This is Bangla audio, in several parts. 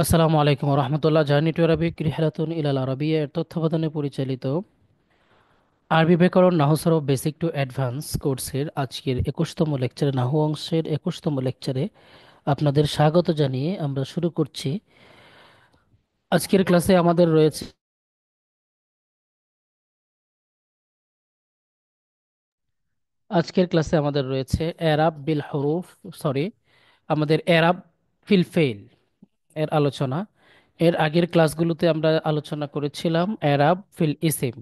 আসসালামু আলাইকুম রহমতুল্লাহ। জার্নি টু আরবিক রিহলাতুন ইলাল আরবিয়া এর তত্ত্বাবধানে পরিচালিত আরবি ব্যাকরণ নাহু সরফ বেসিক টু অ্যাডভান্স কোর্সের আজকের 21তম লেকচারে, নাহু অংশের 21তম লেকচারে আপনাদের স্বাগত জানিয়ে আমরা শুরু করছি। আজকের ক্লাসে আমাদের রয়েছে এরাব বিল হরুফ, সরি, আমাদের এরাব ফিল ফেইল এর আলোচনা। এর আগের ক্লাসগুলোতে আমরা আলোচনা করেছিলাম এরাব ফিল ইসিম।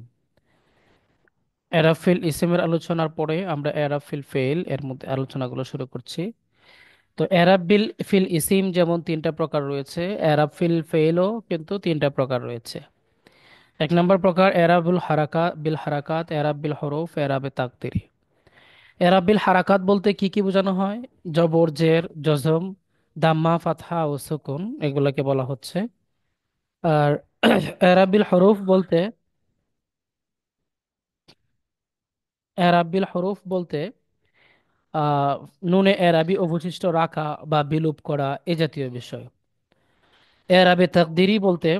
এরাব ফিল ইসিমের আলোচনার পরে আমরা এরাব ফিল ফেইল এর মধ্যে আলোচনাগুলো শুরু করছি। তো এরাব বিল ফিল ইসিম যেমন তিনটা প্রকার রয়েছে, এরাব ফিল ফেইলও কিন্তু তিনটা প্রকার রয়েছে। এক নম্বর প্রকার এরাবুল হারাকাত বিল হারাকাত, এরাব বিল হরফ, এরাবে তাকদিরি। এরাব বিল হারাকাত বলতে কি কি বোঝানো হয়? জবর, জের, জজম, দাম্মা, ফাতহা ও সুকুন, এগুলোকে বলা হচ্ছে। আর এরাব বিল হরফ বলতে এরাব বিল হরফ বলতে আহ নুনে এরাবি অবশিষ্ট রাখা বা বিলোপ করা এ জাতীয় বিষয়। এরাবে তাকদিরি বলতে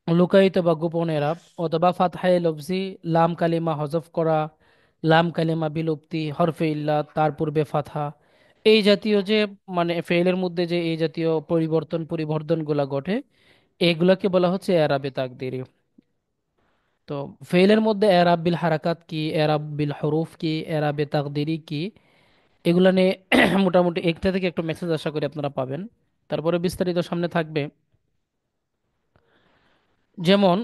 লুকায়িত বা গোপন এরাব, অথবা ফাতহায়ে লফজি, লাম কালিমা হজফ করা, লাম কালিমা বিলুপ্তি, হরফে ইল্লাত তার পূর্বে ফাতহা, এই জাতীয় যে মানে ফেইলের মধ্যে যে এই জাতীয় পরিবর্তন গুলা ঘটে, এগুলাকে বলা হচ্ছে এরাবে তাকদিরি। তো ফেইলের মধ্যে এরাব বিল হারাকাত কি, এরাব বিল হরুফ কি, এরাবে তাকদিরি কি, এগুলা নিয়ে মোটামুটি একটা থেকে একটা মেসেজ আশা করি আপনারা পাবেন। তারপরে বিস্তারিত সামনে থাকবে। যেমন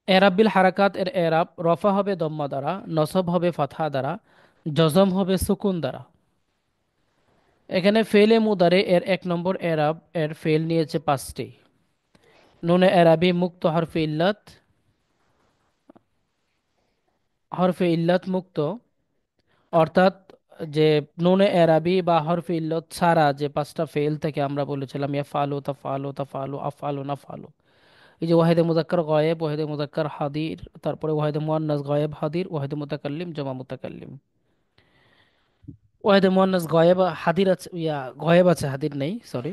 এরাব বিল হারাকাত এর এরাব রফা হবে দম্মা দ্বারা, নসব হবে ফাতহা দ্বারা, জজম হবে সুকুন দ্বারা। এখানে ফেলে মুদারে এর এক নম্বর এরাব এর ফেল নিয়েছে পাঁচটি। নুনে এরাবি মুক্ত হরফে ইল্লাত মুক্ত, অর্থাৎ যে নুনে এরাবি বা হরফে ইল্লত ছাড়া যে পাঁচটা ফেল থেকে আমরা বলেছিলাম ইয়া ফালু তা ফালু তা ফালু আফালু না ফালু। এই যে ওয়াহিদে মুজাক্কার গায়েব, ওয়াহিদে মুজাক্কার হাদির, তারপরে ওয়াহিদে মুয়ান্নাস গায়েব হাদির, ওয়াহিদে মুতাকাল্লিম জমা মুতাকাল্লিম। ওয়াহিদে মুয়ান্নাস গায়েব হাদির আছে, গায়েব আছে, হাদির নেই, সরি।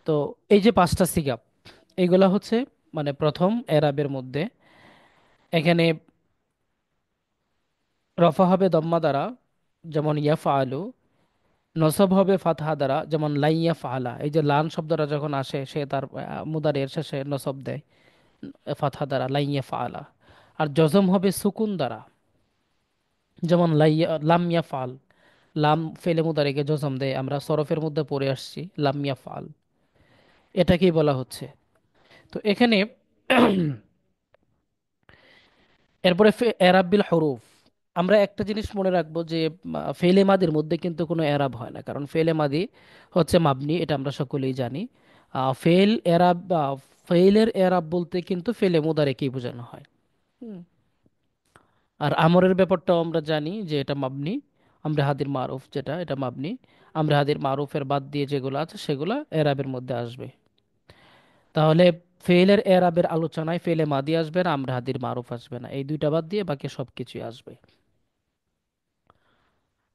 তো এই যে পাঁচটা সিগা, এইগুলা হচ্ছে মানে প্রথম এরাবের মধ্যে। এখানে রফা হবে দম্মা দ্বারা, যেমন ইয়াফআলু। নসব হবে ফাতহা দ্বারা, যেমন লাইয়া ফালা। এই যে লান শব্দটা যখন আসে সে তার মুদারের শেষে নসব দেয় ফাতহা দ্বারা, লাইয়া ফালা। আর জজম হবে সুকুন দ্বারা, যেমন লাম ইয়াফআল। লাম ফেলে মুদারিকে জজম দেয়, আমরা সরফের মধ্যে পড়ে আসছি লাম ইয়াফআল, এটাকেই বলা হচ্ছে। তো এখানে এরপরে এরাব বিল হরুফ। আমরা একটা জিনিস মনে রাখবো যে ফেলে মাদির মধ্যে কিন্তু কোনো এরাব হয় না, কারণ ফেলে মাদি হচ্ছে মাবনি, এটা আমরা সকলেই জানি। ফেল এরাব বা ফেলের এরাব বলতে কিন্তু ফেলে মুদারিকেই বোঝানো হয়। হুম। আর আমরের ব্যাপারটাও আমরা জানি যে এটা মাবনি। আমরা হাদির মারুফ যেটা, এটা মাবনি। আমরা হাদির মারুফের বাদ দিয়ে যেগুলো আছে সেগুলো এরাবের মধ্যে আসবে। তাহলে ফেলের এরাবের আলোচনায় ফেলে মাদি আসবে না, আমরা হাদির মারুফ আসবে না, এই দুইটা বাদ দিয়ে বাকি সবকিছুই আসবে।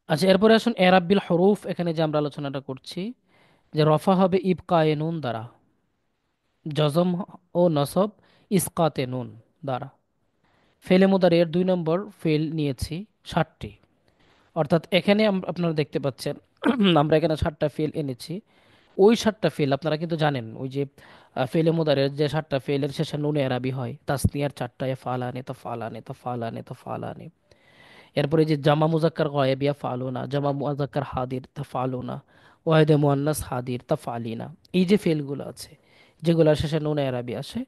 আচ্ছা, এরপরে আসুন এরাব বিল হরুফ। এখানে যে আমরা আলোচনাটা করছি, যে রফা হবে ইবকায়ে নুন দ্বারা, জজম ও নসব ইসকাতে নুন দ্বারা। ফেলে মুদারির দুই নম্বর ফেল নিয়েছি 60টি। অর্থাৎ এখানে আপনারা দেখতে পাচ্ছেন আমরা এখানে 7টা ফেল এনেছি। ওই 7টা ফেল আপনারা কিন্তু জানেন, ওই যে ফেলে মুদারের যে 7টা ফেলের শেষে নুনে এরাবি হয়, তাসনিয়ার 4টা, ফালানে তো ফালানে তো ফালানে তো ফালানে। এরপরে যে জামা মুজাক্কার গায়েব ইয়া ফালুনা, জামা মুজাক্কার হাদির তা ফালুনা, ওয়াহিদে মুয়ান্নাস হাদির তা ফালিনা। এই যে ফেলগুলো আছে যেগুলোর শেষে নুনে এরাবি আসে,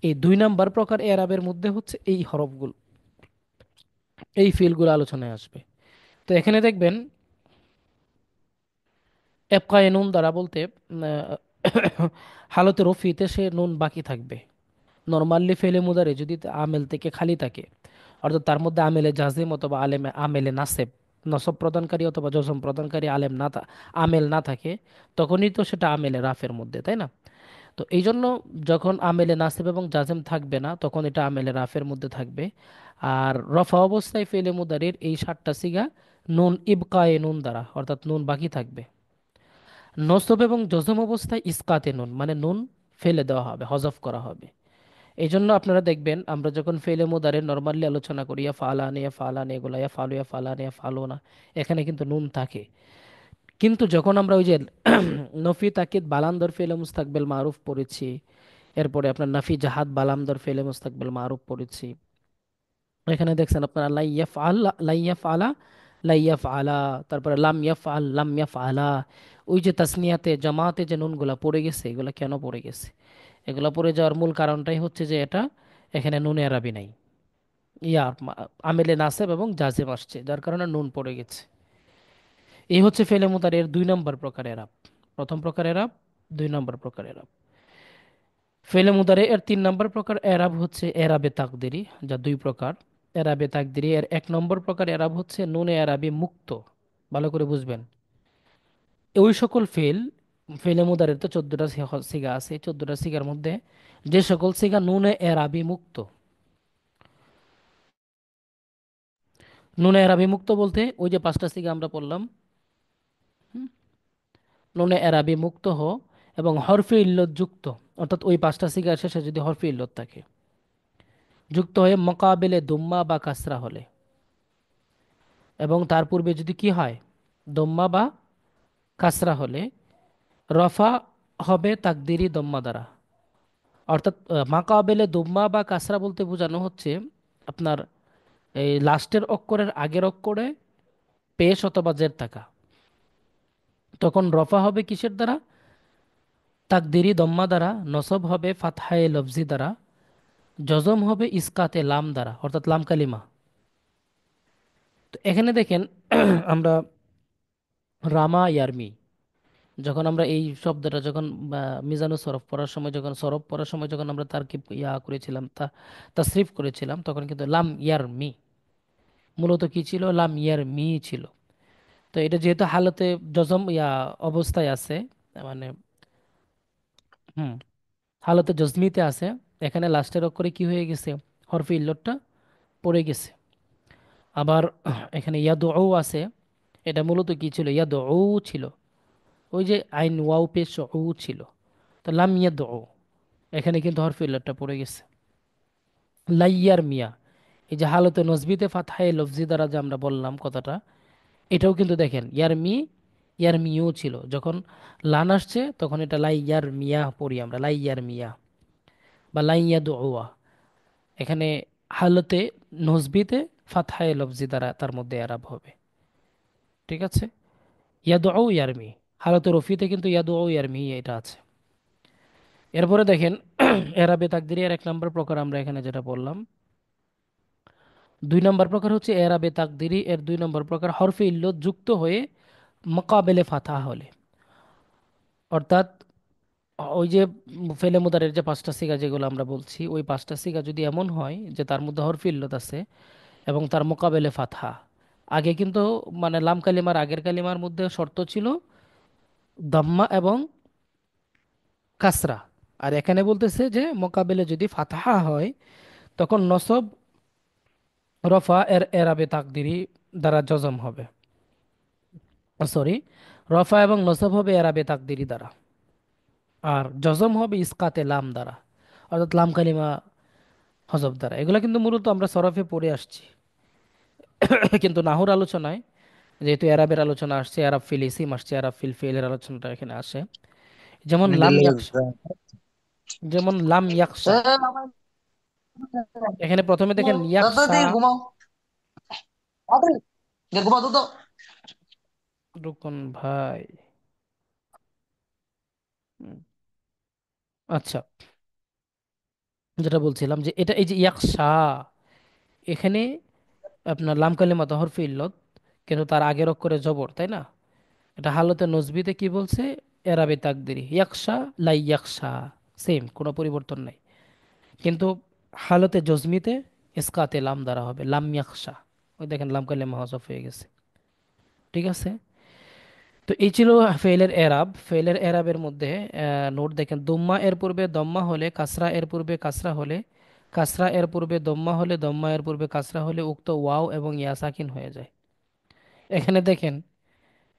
এই দুই নাম্বার প্রকার এরাবের মধ্যে হচ্ছে এই হরফগুলো, এই ফেলগুলো আলোচনায় আসবে। তো এখানে দেখবেন এবকায়ে নুন দ্বারা বলতে হালতে রফিতে সে নুন বাকি থাকবে। নর্মালি ফেলে মুদারে যদি আমেল থেকে খালি থাকে, অর্থাৎ তার মধ্যে আমেলে জাজিম অথবা আমেলে নাসেব, নসব প্রদানকারী অথবা জজম প্রদানকারী আমেল না থাকে, তখনই তো সেটা আমেলে রাফের মধ্যে, তাই না? তো এই জন্য যখন আমেলে নাসেব এবং জাজিম থাকবে না, তখন এটা আমেলে রাফের মধ্যে থাকবে। আর রফা অবস্থায় ফেলে মুদারির এই 7টা সিগা নুন ইবকায়ে নুন দ্বারা, অর্থাৎ নুন বাকি থাকবে। নসব এবং জজম অবস্থায় ইসকাতে নুন, মানে নুন ফেলে দেওয়া হবে, হজফ করা হবে। এই জন্য আপনারা দেখবেন আমরা যখন ফেলে মুদারে নর্মালি আলোচনা করি, ইয়া ফালান এগুলা, ইয়া ফালান ইয়া ফালো না, এখানে কিন্তু নুন থাকে। কিন্তু যখন আমরা ওই যে নফি তাকিদ বালামদর ফেলে মুস্তাকবেল মারুফ পড়েছি, এরপরে আপনার নাফি জাহাদ বালামদর ফেলে মুস্তাকবেল মারুফ পড়েছি, এখানে দেখছেন আপনারা লাইয়াফ আল, লাইয়াফ আলা, লাইয়াফ আলা, তারপরে লাম ইয়াফ আল, লাম ইয়াফ আলা। ওই যে তাসনিয়াতে জামাতে যে নুনগুলা পড়ে গেছে, এগুলা কেন পড়ে গেছে? এগুলা পড়ে যাওয়ার মূল কারণটাই হচ্ছে যে এটা, এখানে নুন এরাবি নাই, আমেলে নাসেব এবং জাজেম আসছে, যার কারণে নুন পড়ে গেছে। এই হচ্ছে ফেলে মুতারের 2 নম্বর প্রকার এরাব। প্রথম প্রকার এরাব, 2 নম্বর প্রকার এরাব। ফেলে মুদারে এর 3 নম্বর প্রকার এরাব হচ্ছে এরাবে তাকদিরি, যা 2 প্রকার। এরাবে তাকদিরি এর 1 নম্বর প্রকার এরাব হচ্ছে নুনে এরাবি মুক্ত। ভালো করে বুঝবেন, ওই সকল ফেলে মুদারের তো 14টা সিগা আছে, 14টা সিগার মধ্যে যে সকল সিগা নুনে এরাবি মুক্ত, নুনে এরাবি মুক্ত বলতে ওই যে 5টা সিগা আমরা পড়লাম, নুনে এরাবি মুক্ত এবং হরফে ইল্লত যুক্ত, অর্থাৎ ওই 5টা সিগার শেষে যদি হরফে ইল্লত থাকে, যুক্ত হয়ে মোকাবেলে দুম্মা বা কাসরা হলে, এবং তার পূর্বে যদি কি হয়, দম্মা বা কাসরা হলে, রফা হবে তাকদিরি দম্মা দ্বারা। অর্থাৎ মাকাবেলে দুম্মা বা কাসরা বলতে বোঝানো হচ্ছে আপনার এই লাস্টের অক্ষরের আগের অক্ষরে পেশ অথবা জের থাকা, তখন রফা হবে কিসের দ্বারা? তাকদিরি দম্মা দ্বারা। নসব হবে ফাতহায়ে লফজি দ্বারা। জজম হবে ইসকাতে লাম দ্বারা, অর্থাৎ লাম কালিমা। তো এখানে দেখেন আমরা রামা ইয়ারমি, যখন আমরা এই শব্দটা যখন মিজানু সরফ পড়ার সময়, যখন সরফ পড়ার সময় যখন আমরা তারকিব করেছিলাম, তাসরিফ করেছিলাম, তখন কিন্তু লাম ইয়ার মি মূলত কি ছিল? লাম ইয়ার মি ছিল। তো এটা যেহেতু হালতে জজম অবস্থায় আছে, মানে হুম হালতে জজমিতে আছে, এখানে লাস্টের অক্ষরে কি হয়ে গেছে? হরফে ইল্লতটা পড়ে গেছে। আবার এখানে ইয়াদউ আছে, এটা মূলত কি ছিল? ইয়াদউ ছিল, ওই যে আইন ওয়াও পেশ উ ছিল। তো লাম ইয়াদউ, এখানে কিন্তু হরফে ইল্লতটা পড়ে গেছে। লাইয়ার মিয়া, এই যে হালতে নজবিতে ফাতহায়ে লফজি দ্বারা যে আমরা বললাম কথাটা, এটাও কিন্তু দেখেন ইয়ারমি, ইয়ারমিও ছিল। যখন লান আসছে তখন এটা লাইয়ার মিয়া পড়ি আমরা, লাইয়ার মিয়া বা লাইয়া দোয়া। এখানে হালতে নজবিতে ফাতহায়ে লফজি দ্বারা তার মধ্যে আরব হবে। ঠিক আছে, ইয়াদু ইয়ারমি। হালতে রফিতে কিন্তু ইয়াদু ইয়ারমি এটা আছে। এরপরে দেখেন এরাবে তাকদিরি এর 1 নম্বর প্রকার আমরা এখানে যেটা বললাম। 2 নম্বর প্রকার হচ্ছে এরাবে তাকদিরি এর 2 নম্বর প্রকার হরফে ইল্লত যুক্ত হয়ে মোকাবেলে ফাতহা হলে, অর্থাৎ ওই যে ফেলে মুদারের যে 5টা সিগা যেগুলো আমরা বলছি, ওই 5টা সিগা যদি এমন হয় যে তার মধ্যে হরফে ইল্লত আছে এবং তার মোকাবেলে ফাতহা। আগে কিন্তু মানে লাম কালিমার আগের কালিমার মধ্যে শর্ত ছিল দাম্মা এবং কাসরা, আর এখানে বলতেছে যে মোকাবেলে যদি ফাতহা হয় তখন নসব রফা এর এরাবে তাকদিরি দ্বারা জজম হবে। সরি, রফা এবং নসব হবে এরাবে তাকদিরি দ্বারা, আর জজম হবে ইসকাতে লাম দ্বারা, অর্থাৎ লাম কালিমা হজব দ্বারা। এগুলো কিন্তু মূলত আমরা সরফে পড়ে আসছি, কিন্তু নাহুর আলোচনায় যেহেতু এরাবের আলোচনা আসছে, এরাব ফিল ইসিম আসছে, এরাব ফিল ফেলের আলোচনাটা এখানে আসে। যেমন লাম ইয়াকশা, যেমন লাম ইয়াকশা, এখানে প্রথমে দেখেন ইয়াকশা। ঘুমাও তাড়াতাড়ি, ঘুমাও দ্রুত। রুকন ভাই, হুম, আচ্ছা, যেটা বলছিলাম যে এটা এই যে ইয়াকশা, এখানে আপনার লাম কালিমা তো হরফে ইল্লত, কিন্তু তার আগের অক্ষরে জবর, তাই না? এটা হালতে নজবিতে কি বলছে? এরাবে তাকদিরি ইয়াকশা, লাই ইয়াকশা, সেম, কোনো পরিবর্তন নাই। কিন্তু হালতে জজমিতে ইসকাতে লাম দ্বারা হবে লাম ইয়াকশা। ওই দেখেন লাম কালিমা হজফ হয়ে গেছে। ঠিক আছে, তো এই ছিল ফেলের এরাব। ফেলের এরাবের মধ্যে নোট দেখেন, দুম্মা এর পূর্বে দম্মা হলে, কাসরা এর পূর্বে কাসরা হলে, কাসরা এর পূর্বে দম্মা হলে, দম্মা এর পূর্বে কাসরা হলে উক্ত ওয়াও এবং ইয়া সাকিন হয়ে যায়। এখানে দেখেন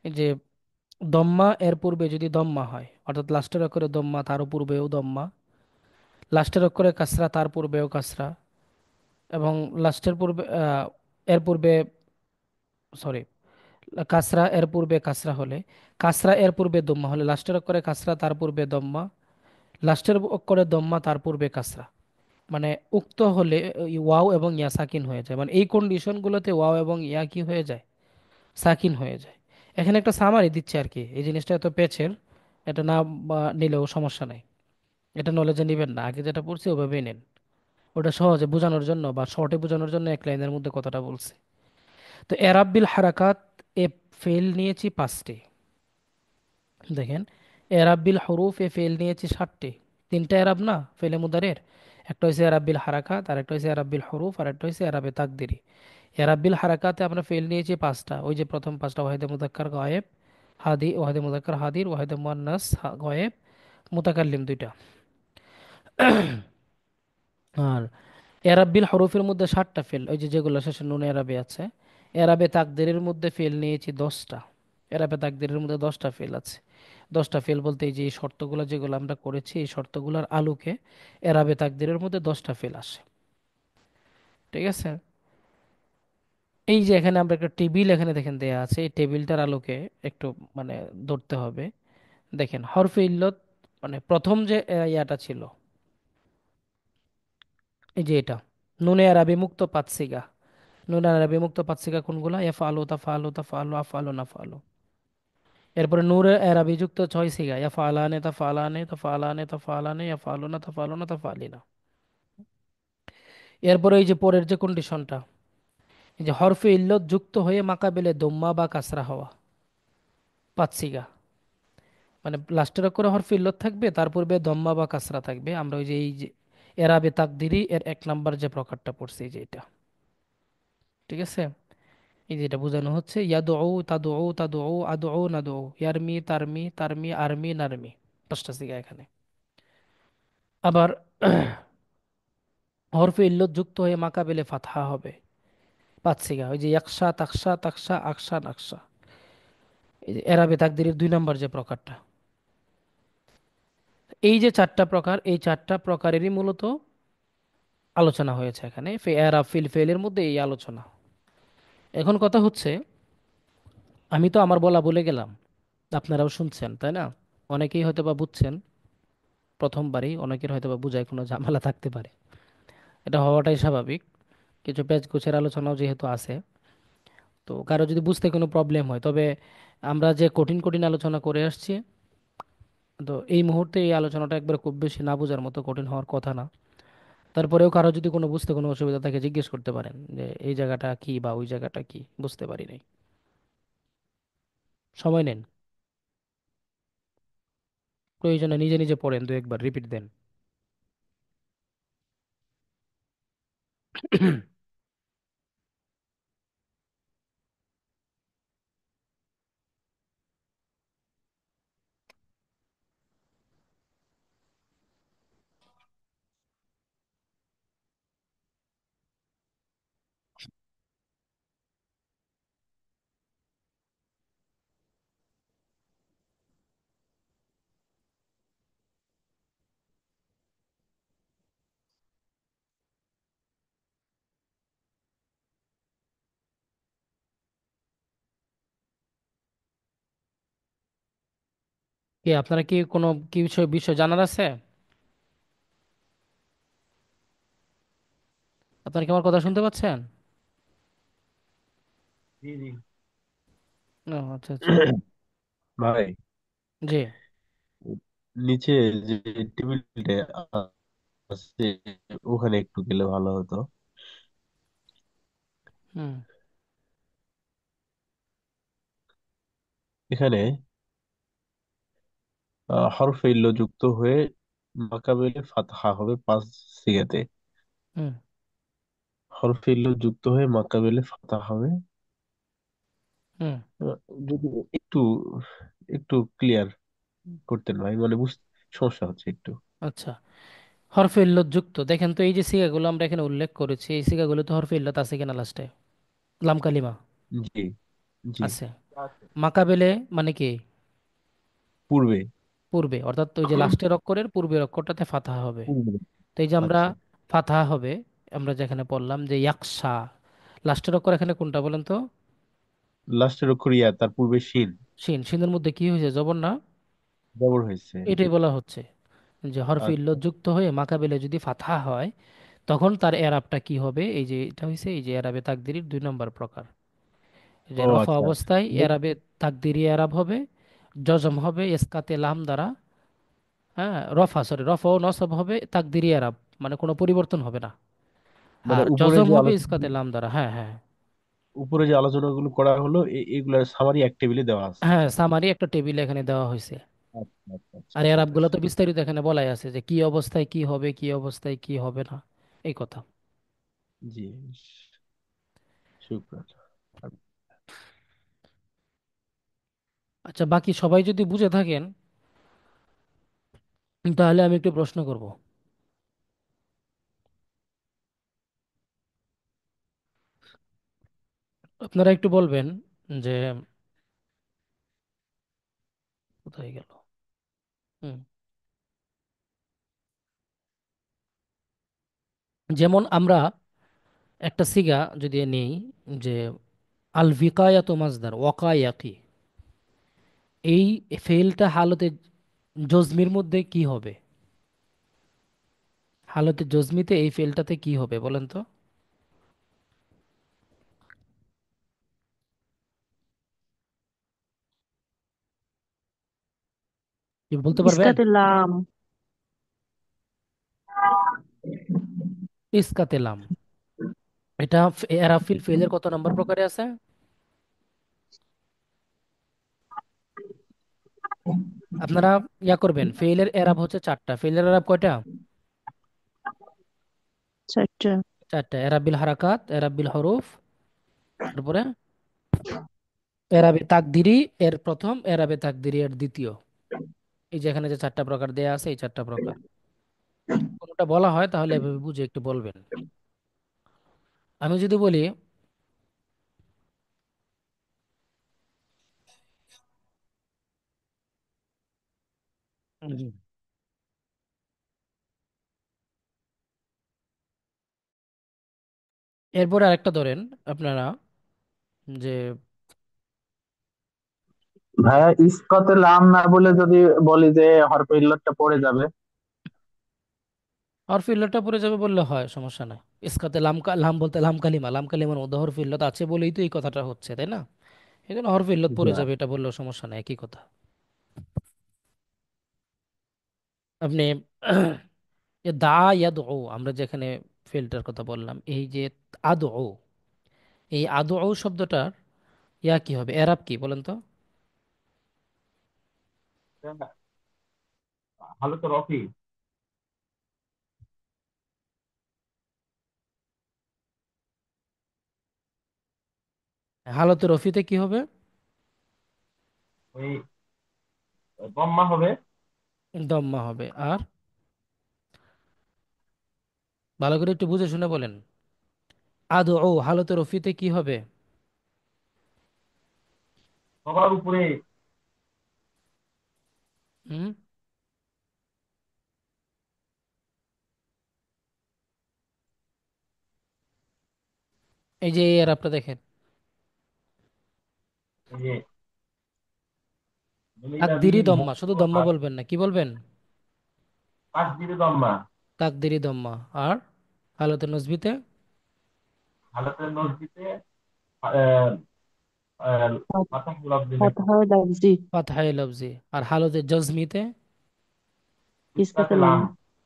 এই যে দম্মা এর পূর্বে যদি দম্মা হয়, অর্থাৎ লাস্টের অক্ষরে দম্মা, তার পূর্বেও দম্মা, লাস্টের অক্ষরে কাসরা, তার পূর্বেও কাসরা, এবং লাস্টের পূর্বে এর পূর্বে, সরি, কাসরা এর পূর্বে কাসরা হলে, কাসরা এর পূর্বে দম্মা হলে লাস্টের অক্ষরে কাসরা, তার পূর্বে দম্মা, লাস্টের অক্ষরে দম্মা, তার পূর্বে কাসরা। মানে উক্ত হলে ওই ওয়াও এবং ইয়া সাকিন হয়ে যায়, মানে এই কন্ডিশনগুলোতে ওয়াও এবং ইয়া কি হয়ে যায়, সাকিন হয়ে যায়। এখানে একটা সামারি দিচ্ছে আর কি, এই জিনিসটা এত পেচের, এটা না নিলেও সমস্যা নাই। এটা নলেজে নেবেন না, আগে যেটা পড়ছি ওভাবেই নেন। ওটা সহজে বোঝানোর জন্য বা শর্টে বোঝানোর জন্য এক লাইনের মধ্যে কথাটা বলছে। তো এরাব বিল হারাকাত, এ ফেল নিয়েছি 5টি। দেখেন, এরাব বিল হরুফ এ ফেল নিয়েছি 7টি। তিনটা এরাব না ফেলে মুদারের, একটা হচ্ছে এরাব বিল হারাকাত, আর একটা হচ্ছে এরাব বিল হরুফ, আর একটা হচ্ছে এরাবে তাকদিরি। এরাব বিল হারাকাতে আমরা ফেল নিয়েছি 5টা, ওই যে প্রথম 5টা, ওয়াহিদে মুজাক্কার গায়েব, হাদি, ওয়াহিদে মুজাক্কার হাদির, ওয়াহিদে মুয়ান্নাস গায়েব, মুতাকাল্লিম 2টা। আর এরাবিল হরফের মধ্যে 7টা ফেল, ওই যে যেগুলো শেষে নুন এরাবে আছে। এরাবে তাকদিরের মধ্যে ফেল নিয়েছি 10টা। এরাবে তাকদিরের মধ্যে 10টা ফেল আছে। 10টা ফেল বলতে এই যে এই শর্তগুলো যেগুলো আমরা করেছি, এই শর্তগুলোর আলোকে এরাবে তাকদিরের মধ্যে 10টা ফেল আসে। ঠিক আছে। এই যে এখানে আমরা একটা টেবিল এখানে দেখেন দেয়া আছে, এই টেবিলটার আলোকে একটু মানে ধরতে হবে। দেখেন হরফে ইল্লত, মানে প্রথম যে ইয়াটা ছিল, এই যে এটা, নুনে আরবি মুক্ত পাচ্ছিগা। নুন আরবি মুক্ত পাচ্ছিগা কোনগুলা? ইয়াফআলু, তাফআলু, তাফআলু, আফআলু, নাফআলু। এরপরে নূর আরবি যুক্ত 6 সিগা, ইয়াফআলানে, তাফআলানে, তাফআলানে, তাফআলানে, ইয়াফআলুনা, তাফআলুনা, তাফআলিনা। এরপরে এই যে পরের যে কন্ডিশনটা, এই যে হরফে ইল্লত যুক্ত হয়ে মাকাবেলে দম্মা বা কাসরা হওয়া, 5 সিগা। মানে লাস্টের অক্ষরে হরফে ইল্লত থাকবে, তার পূর্বে দম্মা বা কাসরা থাকবে। আমরা ওই যে এই যে এরাবে তাকদিরি এর 1 নাম্বার যে প্রকারটা পড়ছি, এই যে এটা। ঠিক আছে। এই যেটা বোঝানো হচ্ছে, ইয়াদউ, তাদউ, তাদউ, আদউ, নাদউ, ইয়ারমি, তারমি, তারমি, আরমি, নারমি। 5টা সিগা এখানে। আবার হরফে ইল্লত যুক্ত হয়ে মাকাবেলে ফাতহা হবে, 5 সিগা। ওই যে ইয়াকশা, তাকশা, তাকশা, আকশা, নাকশা। এই যে এরাবে তাকদিরের 2 নাম্বার যে প্রকারটা। এই যে 4টা প্রকার, এই 4টা প্রকারেরই মূলত আলোচনা হয়েছে এখানে। এরাব ফিল ফেলের মধ্যে এই আলোচনা। এখন কথা হচ্ছে, আমি তো আমার বলা বলে গেলাম, আপনারাও শুনছেন তাই না? অনেকেই হয়তো বা বুঝছেন প্রথমবারই, অনেকের হয়তো বা বুঝায় কোনো ঝামেলা থাকতে পারে। এটা হওয়াটাই স্বাভাবিক। কিছু প্যাচ গোছের আলোচনাও যেহেতু আছে, তো কারো যদি বুঝতে কোনো প্রবলেম হয়, তবে আমরা যে কঠিন কঠিন আলোচনা করে আসছি, তো এই মুহূর্তে এই আলোচনাটা একবার খুব বেশি না বোঝার মতো কঠিন হওয়ার কথা না। তারপরেও কারো যদি কোনো বুঝতে কোনো অসুবিধা থাকে, জিজ্ঞেস করতে পারেন যে এই জায়গাটা কি বা ওই জায়গাটা কি, বুঝতে পারি নাই। সময় নেন, প্রয়োজনে নিজে নিজে পড়েন, 2 একবার রিপিট দেন। কি আপনারা কি কোনো কি বিষয় বিষয় জানার আছে? আপনারা কি আমার কথা শুনতে পাচ্ছেন? জি জি। ও আচ্ছা আচ্ছা। ভাই, জি। নিচে যে টেবিলটা আছে ওখানে একটু গেলে ভালো হতো। হুম। এখানে হরফে ইল্ল যুক্ত হয়ে মাকাবেলে ফাতহা হবে 5 সিগাতে। হুম। হরফে ইল্ল যুক্ত হয়ে মাকাবেলে ফাতহা হবে। হুম। আহ, যদি একটু একটু ক্লিয়ার করতেন ভাই, মানে বুঝতে সমস্যা হচ্ছে একটু। আচ্ছা, হরফে ইল্লত যুক্ত, দেখেন তো এই যে সিগাগুলো আমরা এখানে উল্লেখ করেছি, এই সিগাগুলো তো হরফে ইল্লত আছে কিনা লাস্টে? লাম কালিমা জি জি। আছে। মাকাবেলে মানে কি? পূর্বে। পূর্বে, অর্থাৎ ওই যে লাস্টের অক্ষরের পূর্বের অক্ষরটাতে ফাতহা হবে। পূর্বে। তো এই যে আমরা আচ্ছা, ফাতহা হবে, আমরা যেখানে পড়লাম যে ইয়াকশা, লাস্টের অক্ষর এখানে কোনটা বলেন তো? লাস্টের অক্ষর ইয়া, তার পূর্বে শিন। শিন, শিনের মধ্যে কি হয়েছে, জবর না? জবর হয়েছে। এটাই বলা হচ্ছে যে হরফে আচ্ছা। ইল্লত যুক্ত হয়ে মাকাবেলে যদি ফাতহা হয়, তখন তার এরাবটা কি হবে, এই যে এটা হয়েছে এই যে এরাবে তাকদিরির 2 নম্বর প্রকার। এই যে ও রফা আচ্ছা। অবস্থায় এরাবে তাকদিরি এরাব হবে, জজম হবে ইসকাতে লাম দ্বারা। হ্যাঁ, রফা ও নসব হবে তাকদিরি এরাব, মানে কোনো পরিবর্তন হবে না। মানে আর উপরে জজম যে হবে আলোচনা, ইসকাতে লাম দ্বারা। হ্যাঁ হ্যাঁ। উপরে যে আলোচনাগুলো করা হলো এগুলার সামারি এক টেবিলে দেওয়া আছে। হ্যাঁ, সামারি একটা টেবিল এখানে দেওয়া হয়েছে। আচ্ছা আচ্ছা আচ্ছা, আর ঠিক এরাবগুলো আছে। তো বিস্তারিত এখানে বলাই আছে যে কি অবস্থায় কি হবে, কি অবস্থায় কি হবে না, এই কথা। জি, শুক্রান। আচ্ছা, বাকি সবাই যদি বুঝে থাকেন, তাহলে আমি একটু প্রশ্ন করব। আপনারা একটু বলবেন যে কোথায় গেল। হুম। যেমন আমরা একটা সিগা যদি নেই, যে আল ভিকায়াতু মাজদার ওয়াকায়াকি, এই ফেলটা হালতে জজমির মধ্যে কি হবে? হালতে জজমিতে এই ফেলটাতে কি হবে বলেন তো? কি বলতে পারবেন? ইসকাতে লাম। ইসকাতেলাম। এটা এরাফিল ফেলের কত নম্বর প্রকারে আছে? আপনারা ইয়া করবেন, ফেলের এরাব হচ্ছে 4টা। ফেলের এরাব কয়টা? চারটা। 4টা। এরাবিল হারাকাত, এরাবিল হরুফ, তারপরে এরাবে তাকদিরি এর প্রথম, এরাবে তাকদিরি এর দ্বিতীয়। এই যে এখানে যে 4টা প্রকার দেয়া আছে, এই 4টা প্রকার যদি কোনোটা বলা হয় তাহলে এভাবে বুঝে একটু বলবেন। আমি যদি বলি হুম, এরপরে আরেকটা ধরেন আপনারা, যে ভাইয়া, ইস্কতে লাম না বলে যদি বলি যে হরফে ইল্লাতটা পড়ে যাবে। হরফ ইল্লাতটা পড়ে যাবে বললে হয়, সমস্যা নাই। ইসকাতে লাম লাম বলতে লাম কালিমা, লাম কালিমার মধ্যে হরফ ইল্লাত আছে বলেই তো এই কথাটা হচ্ছে, তাই না? এই জন্য হরফ ইল্লাত জি পড়ে ভাই। যাবে এটা বললেও সমস্যা নাই, একই কথা। আপনি এ দা ইয়াদ ও, আমরা যেখানে ফিল্টার কথা বললাম, এই যে আদ ও, এই আদ ও শব্দটার ইয়া কি হবে, এরাব কি বলেন তো? ভালো তো রফি। হালতে রফিতে কি হবে? ওই দম্মা হবে। দম্মা হবে। আর ভালো করে একটু বুঝে শুনে বলেন। আদ ও হালতে রফিতে কি হবে? সবার উপরে। হুম। এই যে এই এরাবটা দেখেন, এই যে বলিটা তাকদিরি বিলীন দম্মা, শুধু হরফ দম্মা বলবেন না, কি বলবেন? পাঁচ দিকে দম্মা। তাকদিরি দম্মা। আর হালতে নজবিতে হালতের নজদিতে আহ, আহ, ফাতাহ লফজ লেখা। ফাতহা লাফজি। ফাতহায়ে লফজি। আর হালতে জজমিতে ইসকাতে ইসকাতে লাম। লাম।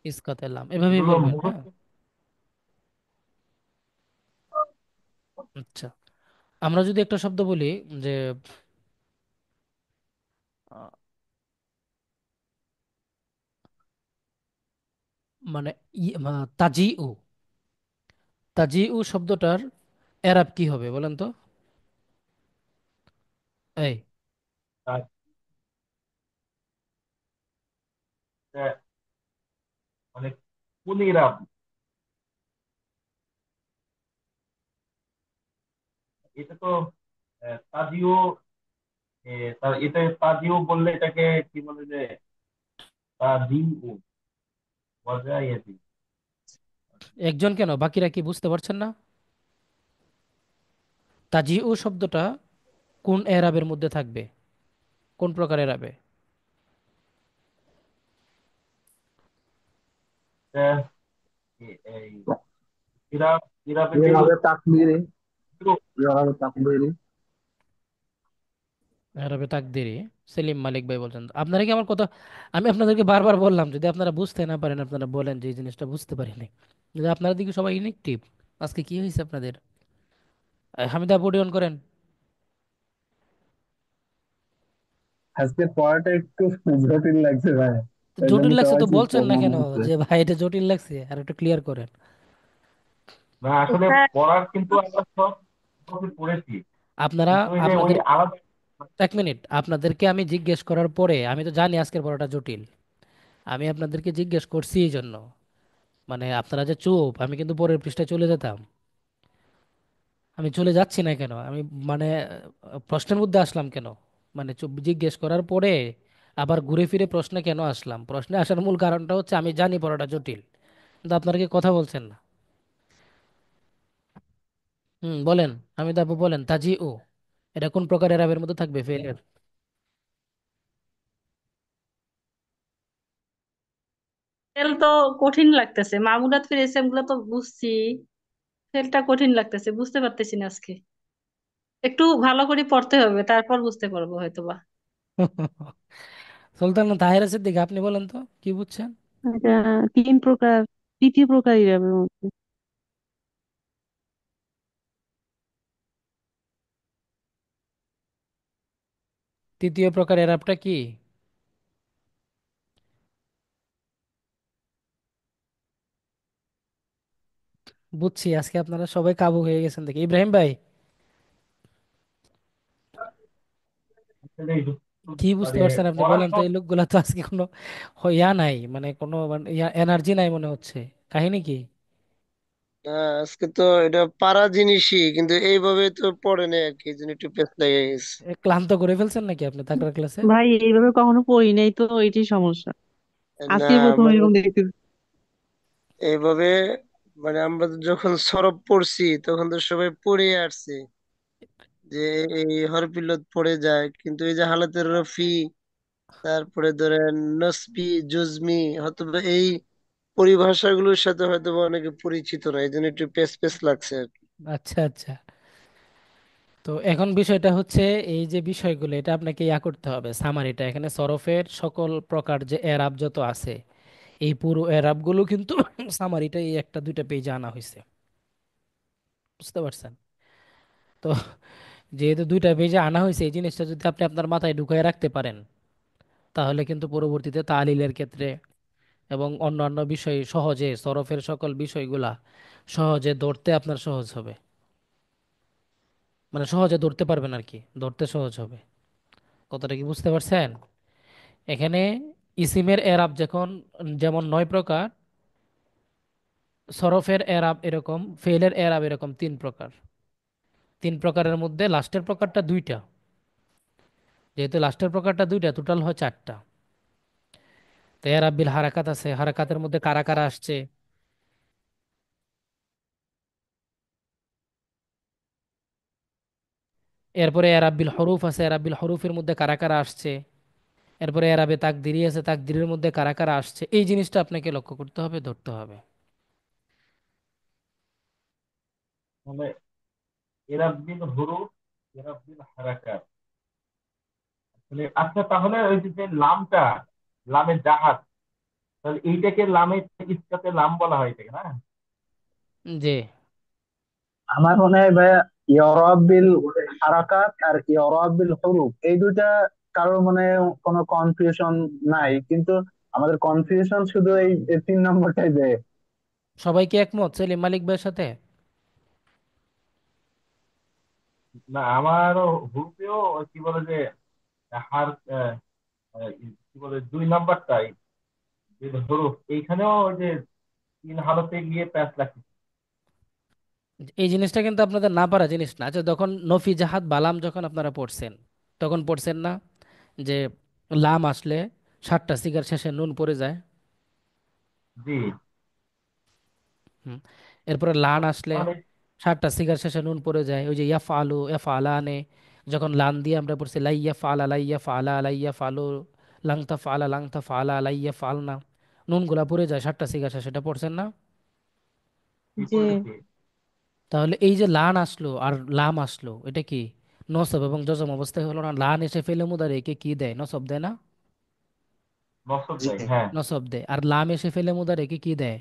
ইসকাতে লাম, এভাবেই এগুলো বলবেন। হ্যাঁ, মুখস্থ। আচ্ছা। আমরা যদি একটা শব্দ বলি যে আহ, মানে তাজিউ, তাজিউ শব্দটার এরাব কি হবে বলেন তো? এই তার মানে কুলিরা। এটা তো তাজিও। এটা তাজিও বললে এটাকে কি বলে যে তাজিউ ওয়াজায়াতি। একজন কেন, বাকিরা কি বুঝতে পারছেন না? তাজিউ শব্দটা কোন এরাবের মধ্যে থাকবে, কোন প্রকার এরাবে? এই ইরাব, ইরাবে ये যেগুলো হবে তাকদীরি, ये হবে তাকদীরি। এরাবে তাকদিরি। সেলিম মালিক ভাই বলছেন। আপনারা কি আমার কথা, আমি আপনাদেরকে বারবার বললাম যদি আপনারা বুঝতে না পারেন আপনারা বলেন যে এই জিনিসটা বুঝতে পারিনি। যদি আপনারা দিকে সবাই ইনেকটিভ, আজকে কি হয়েছে আপনাদের? হামিদা বডি অন করেন। আজকে পড়াটা একটু জটিল লাগছে ভাই, তো এই জন্য জটিল লাগছে সবাই তো খুব বলছেন কম না মনে কেন হচ্ছে। যে ভাই এটা জটিল লাগছে, আর একটু ক্লিয়ার করেন। না, আসলে এটা পড়ার কিন্তু আমরা সব সবই পড়েছি, আপনারা কিন্তু ওই যে ওই আপনাদের, আলাদা। এক মিনিট, আপনাদেরকে আমি জিজ্ঞেস করার পরে আমি তো জানি আজকের পড়াটা জটিল, আমি আপনাদেরকে জিজ্ঞেস করছি এই জন্য, মানে আপনারা যে চুপ, আমি কিন্তু পরের পৃষ্ঠায় চলে যেতাম। আমি চলে যাচ্ছি না কেন, আমি মানে প্রশ্নের মধ্যে আসলাম কেন? মানে চুপ জিজ্ঞেস করার পরে আবার ঘুরে ফিরে প্রশ্নে কেন আসলাম? প্রশ্নে আসার মূল কারণটা হচ্ছে আমি জানি পড়াটা জটিল, কিন্তু আপনারা কি কথা বলছেন না? বলেন, আমি আপু বলেন, তাজি ও এটা কোন প্রকার এরাবের মধ্যে থাকবে ফেলের? ফেল তো কঠিন লাগতেছে, মামুলাত ফির এসএম গুলো তো বুঝছি। ফেলটা কঠিন লাগতেছে, বুঝতে পারতেছি না আজকে। একটু ভালো করে পড়তে হবে, তারপর বুঝতে পারবো হয়তোবা। সুলতান তাহের সিদ্দিক, আপনি বলেন তো কি বুঝছেন? এটা তিন প্রকার, তৃতীয় প্রকার ইরাবের মধ্যে। তৃতীয় প্রকার এরাবটা কি? বুঝছি আজকে আপনারা সবাই কাবু হয়ে গেছেন দেখি। ইব্রাহিম ভাই, আসলে এই কি বুঝতে মানে পারছেন আপনি পড়ার বলেন তো? সব। এই লোকগুলা তো আজকে কোনো ইয়া নাই, মানে কোনো এনার্জি নাই মনে হচ্ছে। কাহিনী কি? আজকে তো এটা পারা জিনিসই, কিন্তু এইভাবে তো পড়ে নেই আর কি, এই জন্য একটু পেছ লেগে গেছে। ক্লান্ত করে ফেলছেন নাকি আপনি থাকার ক্লাসে? ভাই এইভাবে কখনো পড়ি নাই তো, এটাই সমস্যা। না আজকে প্রথম মানে এরকম দেখতে। এইভাবে, মানে আমরা তো যখন সরব পড়ছি তখন তো সবাই পড়ে আসছে যে এই হরফিলত পড়ে যায়, কিন্তু এই যে হালাতের রফি, তারপরে ধরেন নসবি, জুজমি, হয়তো বা এই পরিভাষাগুলোর সাথে হয়তো বা অনেকে পরিচিত না, এই জন্য একটু পেস পেস লাগছে আর কি। আচ্ছা আচ্ছা। তো এখন বিষয়টা হচ্ছে, এই যে বিষয়গুলো এটা আপনাকে ইয়া করতে হবে, সামারিটা এখানে সরফের সকল প্রকার যে এরাব যত আছে, এই পুরো এরাবগুলো কিন্তু সামারিটা এই একটা দুইটা পেজে আনা হয়েছে। বুঝতে পারছেন? তো যেহেতু দুইটা পেজে আনা হয়েছে, এই জিনিসটা যদি আপনি আপনার মাথায় ঢুকায় রাখতে পারেন, তাহলে কিন্তু পরবর্তীতে তালিলের ক্ষেত্রে এবং অন্যান্য বিষয় সহজে সরফের সকল বিষয়গুলা সহজে ধরতে আপনার সহজ হবে। মানে সহজে ধরতে পারবেন আর কি, ধরতে সহজ হবে। কথাটা কি বুঝতে পারছেন? এখানে ইসিমের এরাব যখন, যেমন 9 প্রকার, সরফের এরাব এরকম, ফেলের এরাব এরকম 3 প্রকার। 3 প্রকারের মধ্যে লাস্টের প্রকারটা দুইটা, যেহেতু লাস্টের প্রকারটা দুইটা, টোটাল হয় 4টা। তো এরাব বিল হারাকাত আছে, হারাকাতের মধ্যে কারা কারা আসছে। এরপরে এরাব বিল হরুফ আছে, এরাব বিল হরুফের মধ্যে কারা কারা আসছে। এরপরে এরাবে তাকদিরি আছে, তাকদিরের মধ্যে কারা কারা আসছে। এই জিনিসটা আপনাকে লক্ষ্য করতে হবে, ধরতে হবে। মানে ইরাবিল হুরুফ, ইরাবিল হারাকাত। মানে আচ্ছা, তাহলে ওই যে যে লামটা, লামের জাহাজ, তাহলে এইটাকে লামে ইসকাতে লাম বলা হয় এটাকে, না? যে আমার মনে হয় ভাইয়া, ইয়ারাবিল হারাকাত আর ইয়ারাবিল হুরুফ এই দুইটা কারোর মনে কোনো কনফিউশন নাই, কিন্তু আমাদের কনফিউশন শুধু এই 3 নম্বরটাই যে সবাই কি একমত সেলিম মালিক ভাইয়ের সাথে? না, আমারও হুরুফেও ওই কি বলে যে হার কি বলে 2 নম্বরটাই, যে হরুফ এইখানেও ওই যে 3 হালতে গিয়ে প্যাঁচ লাগছে। এই জিনিসটা কিন্তু আপনাদের না পারা জিনিস না। আচ্ছা, যখন নফি জাহাদ বালাম যখন আপনারা পড়ছেন, তখন পড়ছেন না যে লাম আসলে সাতটা সিগার শেষে নুন পড়ে যায়। জি। হুম। এরপরে লান আসলে তাহলে সাতটা সিগার শেষে নুন পড়ে যায়। ওই যে ইয়াফ আলু এফ আলানে, যখন লান দিয়ে আমরা পড়ছি লাইয়া ফালা লাইয়া ফালা লাইয়া ফালু, লাংতা ফালা লাইয়া ফালনা, নুনগুলা পড়ে যায় সাতটা সিগার শেষে, সেটা পড়ছেন না? কি জি। পড়েছি? তাহলে এই যে লান আসলো আর লাম আসলো, এটা কি নসব এবং জজম অবস্থায় হলো না? লান এসে ফেলে মুদারেকে কি দেয়? নসব দেয় না? নসব জি। দেয়, হ্যাঁ। নসব দেয়। আর লাম এসে ফেলে মুদারেকে কি দেয়?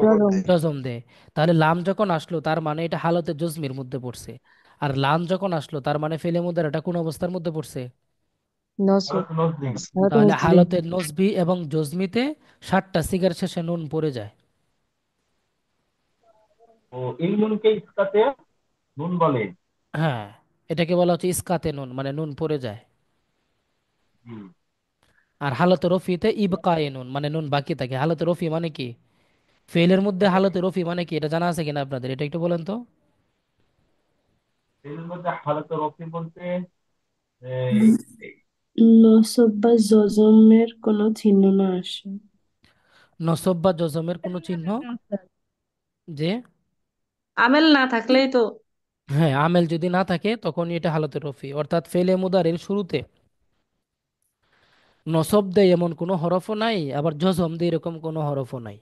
জজম। জজম দেয়। তাহলে লাম যখন আসলো তার মানে এটা হালতে জজমির মধ্যে পড়ছে। আর লান যখন আসলো তার মানে ফেলে মুদার এটা কোন অবস্থার মধ্যে পড়ছে? নসব। হালত নজরি। হালতে তাহলে নসবি। হালতে নসবি এবং জজমিতে সাতটা সিগার শেষে নুন পড়ে যায়। ও, এই নুনকে ইসকাতে নুন বলে। হ্যাঁ, এটাকে বলা হচ্ছে ইসকাতে নুন, মানে নুন পড়ে যায়। জি। আর হালতে রফিতে ইবকায়ে নুন, মানে নুন বাকি থাকে। হালতে রফি মানে কি? ফেলের মধ্যে মানে কি? হালতে রফি মানে কি, এটা জানা আছে কিনা আপনাদের? এটা একটু বলেন তো। এর মধ্যে হালত রফি বলতে এই, নসব বা জজমের কোনো চিহ্ন না আসে। নসব বা জজমের কোনো চিহ্ন, যে আমেল না থাকলেই তো। হ্যাঁ, আমেল যদি না থাকে তখন এটা হালতে রফি, অর্থাৎ ফেলে মুদারের শুরুতে নসব দেয় এমন কোনো হরফও নাই, আবার জজম দেয় এরকম কোনো হরফও নাই।